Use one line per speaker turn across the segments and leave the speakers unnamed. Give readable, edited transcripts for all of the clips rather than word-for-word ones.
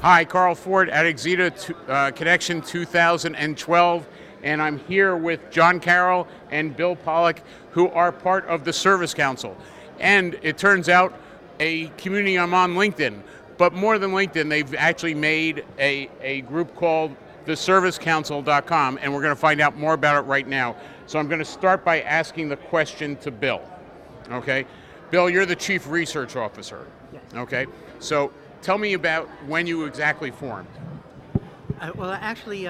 Hi, Carl Ford at Exita Connection 2012, and I'm here with John Carroll and Bill Pollack, who are part of the Service Council. And it turns out a community I'm on LinkedIn, but more than LinkedIn, they've actually made a group called theservicecouncil.com, and we're going to find out more about it right now. So I'm going to start by asking the question to Bill. Okay, Bill, you're the Chief Research Officer.
Yes.
Okay, so tell me about when you exactly formed.
Well, actually,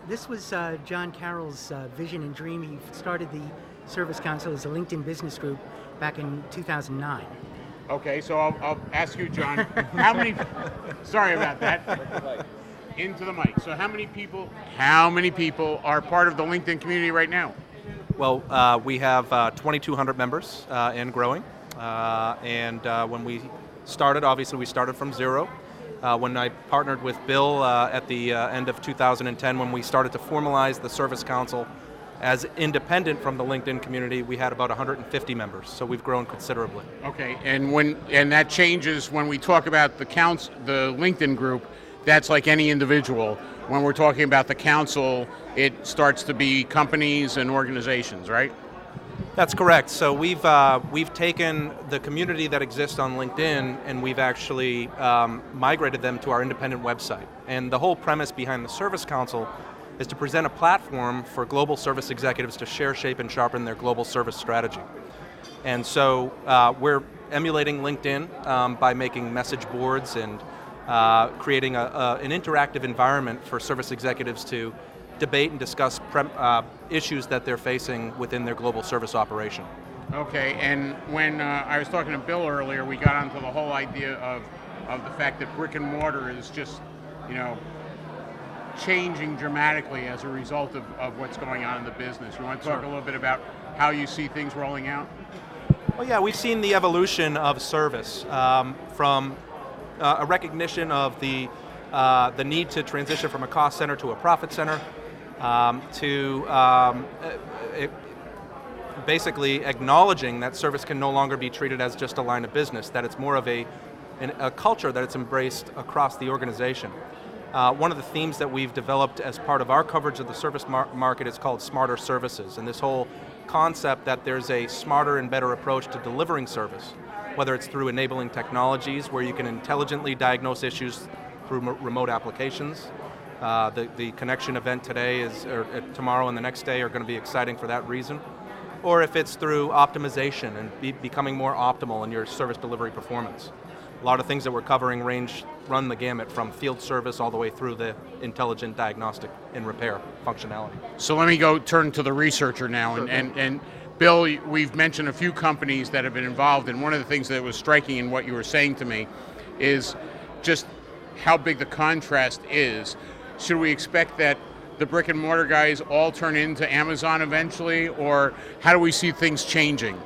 this was John Carroll's vision and dream. He started the Service Council as a LinkedIn business group back in 2009.
Okay, so I'll ask you, John, how many, sorry about that, into the mic. So how many people are part of the LinkedIn community right now?
Well, we have 2,200 members and growing. When we started, obviously we started from zero. When I partnered with Bill at the end of 2010, when we started to formalize the Service Council as independent from the LinkedIn community, we had about 150 members, so we've grown considerably.
Okay, and that changes when we talk about the LinkedIn group. That's like any individual. When we're talking about the council, it starts to be companies and organizations, right?
That's correct. So we've taken the community that exists on LinkedIn and we've actually migrated them to our independent website. And the whole premise behind the Service Council is to present a platform for global service executives to share, shape, and sharpen their global service strategy. And so we're emulating LinkedIn by making message boards and creating an interactive environment for service executives to debate and discuss issues that they're facing within their global service operation.
Okay, and when I was talking to Bill earlier, we got onto the whole idea of the fact that brick and mortar is just, changing dramatically as a result of what's going on in the business. You want to talk a little bit about how you see things rolling out?
Well, yeah, we've seen the evolution of service from a recognition of the need to transition from a cost center to a profit center, basically acknowledging that service can no longer be treated as just a line of business, that it's more of a culture that it's embraced across the organization. One of the themes that we've developed as part of our coverage of the service market is called smarter services, and this whole concept that there's a smarter and better approach to delivering service, whether it's through enabling technologies where you can intelligently diagnose issues through remote applications. The connection event today or tomorrow and the next day are going to be exciting for that reason. Or if it's through optimization and becoming more optimal in your service delivery performance. A lot of things that we're covering run the gamut from field service all the way through the intelligent diagnostic and repair functionality.
So let me turn to the researcher now.
Sure.
And Bill, we've mentioned a few companies that have been involved, and one of the things that was striking in what you were saying to me is just how big the contrast is. Should we expect that the brick and mortar guys all turn into Amazon eventually, or how do we see things changing?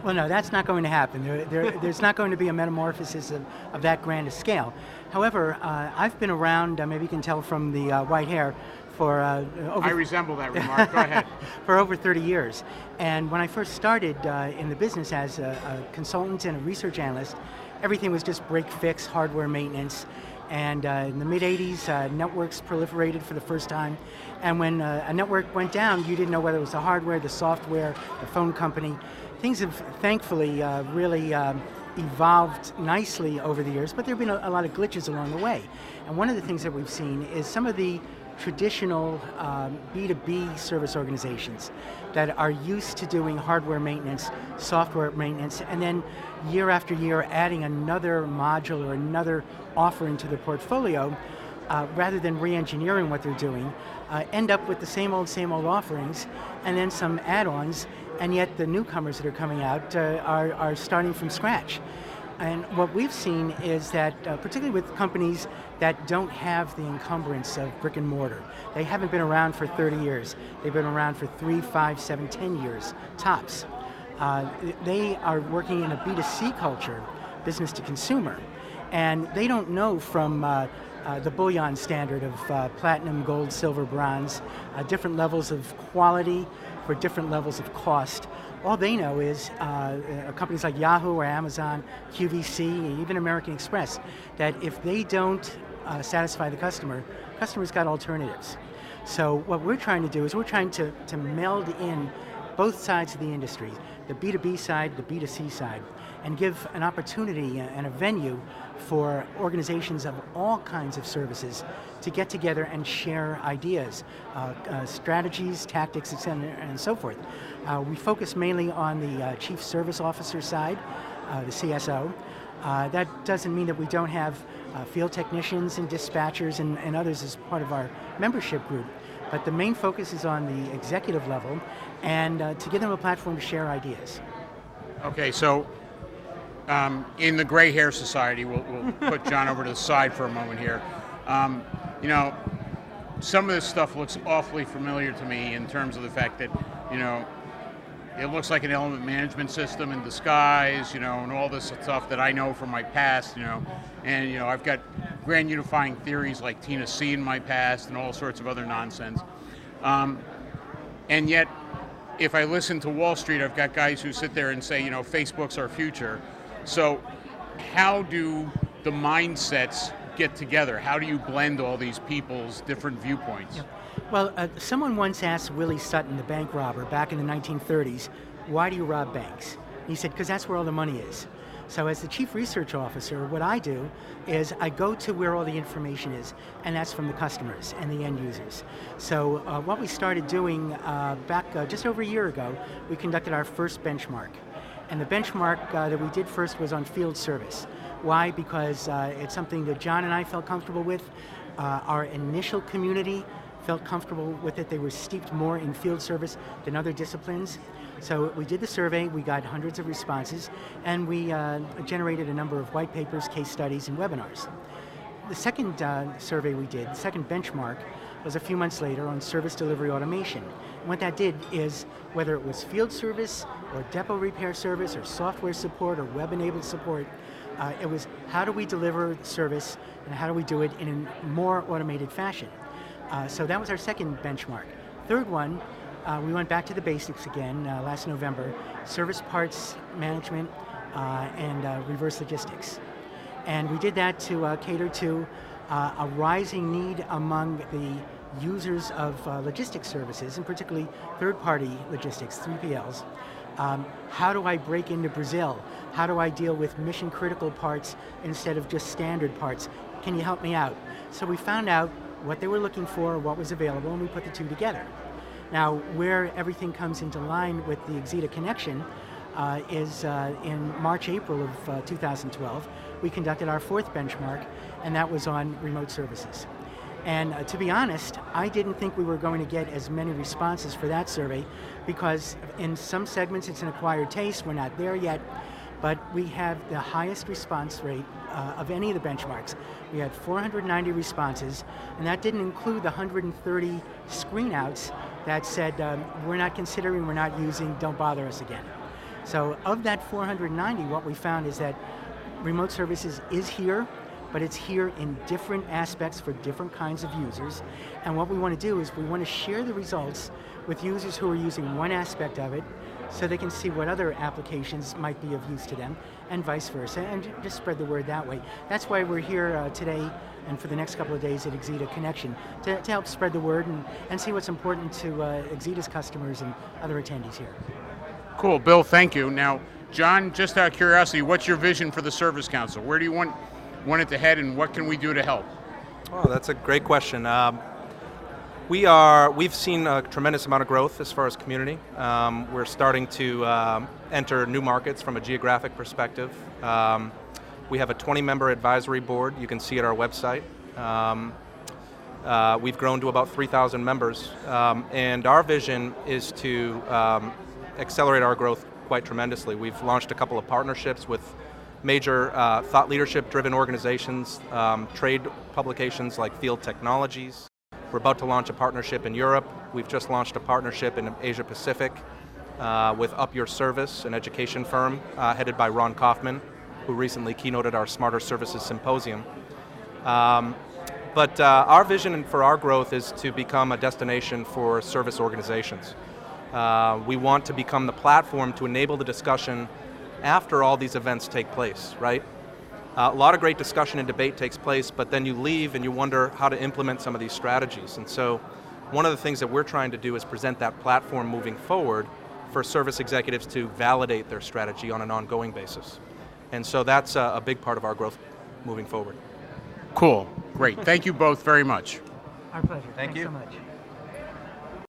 Well, no, that's not going to happen. There's not going to be a metamorphosis of that grand a scale. However, I've been around, maybe you can tell from the white hair, for over...
I resemble that remark. Go ahead.
For over 30 years. And when I first started in the business as a consultant and a research analyst, everything was just break-fix, hardware maintenance. And in the mid-'80s, networks proliferated for the first time. And when a network went down, you didn't know whether it was the hardware, the software, the phone company. Things have thankfully really evolved nicely over the years, but there have been a lot of glitches along the way. And one of the things that we've seen is some of the traditional B2B service organizations that are used to doing hardware maintenance, software maintenance, and then year after year adding another module or another offering to their portfolio, rather than re-engineering what they're doing, end up with the same old offerings and then some add-ons, and yet the newcomers that are coming out are starting from scratch. And what we've seen is that, particularly with companies that don't have the encumbrance of brick and mortar, they haven't been around for 30 years. They've been around for 3, 5, 7, 10 years, tops. They are working in a B2C culture, business to consumer, and they don't know from the bullion standard of platinum, gold, silver, bronze, different levels of quality for different levels of cost. All they know is companies like Yahoo or Amazon, QVC, even American Express, that if they don't satisfy the customer, customers got alternatives. So what we're trying to do is we're trying to meld in both sides of the industry, the B2B side, the B2C side, and give an opportunity and a venue for organizations of all kinds of services to get together and share ideas, strategies, tactics, etc., and so forth. We focus mainly on the Chief Service Officer side, the CSO. That doesn't mean that we don't have field technicians and dispatchers and others as part of our membership group, but the main focus is on the executive level and to give them a platform to share ideas.
Okay, so in the Gray Hair Society, we'll put John over to the side for a moment here. You know, some of this stuff looks awfully familiar to me in terms of the fact that, you know, it looks like an element management system in disguise, you know, and all this stuff that I know from my past, you know, and, you know, I've got grand unifying theories like Tina C in my past and all sorts of other nonsense. And yet, if I listen to Wall Street, I've got guys who sit there and say, you know, Facebook's our future. So how do the mindsets get together? How do you blend all these people's different viewpoints?
Yep. Well, someone once asked Willie Sutton, the bank robber, back in the 1930s, why do you rob banks? And he said, because that's where all the money is. So as the Chief Research Officer, what I do is I go to where all the information is, and that's from the customers and the end users. So what we started doing back just over a year ago, we conducted our first benchmark. And the benchmark that we did first was on field service. Why? Because it's something that John and I felt comfortable with. Our initial community felt comfortable with it. They were steeped more in field service than other disciplines. So we did the survey, we got hundreds of responses, and we generated a number of white papers, case studies, and webinars. The second survey we did, the second benchmark, was a few months later on service delivery automation. And what that did is, whether it was field service, or depot repair service, or software support, or web-enabled support, it was how do we deliver service, and how do we do it in a more automated fashion. So that was our second benchmark. Third one, we went back to the basics again last November, service parts management and reverse logistics. And we did that to cater to a rising need among the users of logistics services, and particularly third-party logistics, 3PLs. How do I break into Brazil? How do I deal with mission-critical parts instead of just standard parts? Can you help me out? So we found out what they were looking for, what was available, and we put the two together. Now, where everything comes into line with the Exida connection is in March, April of 2012, we conducted our fourth benchmark, and that was on remote services. And to be honest, I didn't think we were going to get as many responses for that survey, because in some segments it's an acquired taste, we're not there yet, but we have the highest response rate of any of the benchmarks. We had 490 responses, and that didn't include the 130 screen outs that said, we're not considering, we're not using, don't bother us again. So of that 490, what we found is that remote services is here, but it's here in different aspects for different kinds of users. And what we want to do is we want to share the results with users who are using one aspect of it, so they can see what other applications might be of use to them, and vice versa, and just spread the word that way. That's why we're here today and for the next couple of days at Exida Connection, to help spread the word and see what's important to Exida's customers and other attendees here.
Cool, Bill, thank you. Now, John, just out of curiosity, what's your vision for the Service Council? Where do you want it to head, and what can we do to help?
Oh, that's a great question. We've seen a tremendous amount of growth as far as community. We're starting to enter new markets from a geographic perspective. We have a 20-member advisory board. You can see at our website. We've grown to about 3,000 members, and our vision is to accelerate our growth quite tremendously. We've launched a couple of partnerships with major thought leadership-driven organizations, trade publications like Field Technologies. We're about to launch a partnership in Europe. We've just launched a partnership in Asia Pacific with Up Your Service, an education firm headed by Ron Kaufman, who recently keynoted our Smarter Services Symposium. But our vision for our growth is to become a destination for service organizations. We want to become the platform to enable the discussion after all these events take place, right? A lot of great discussion and debate takes place, but then you leave and you wonder how to implement some of these strategies. And so one of the things that we're trying to do is present that platform moving forward for service executives to validate their strategy on an ongoing basis. And so that's a big part of our growth moving forward.
Cool, great. Thank you both very much.
Our pleasure.
Thank
Thanks
you.
so much.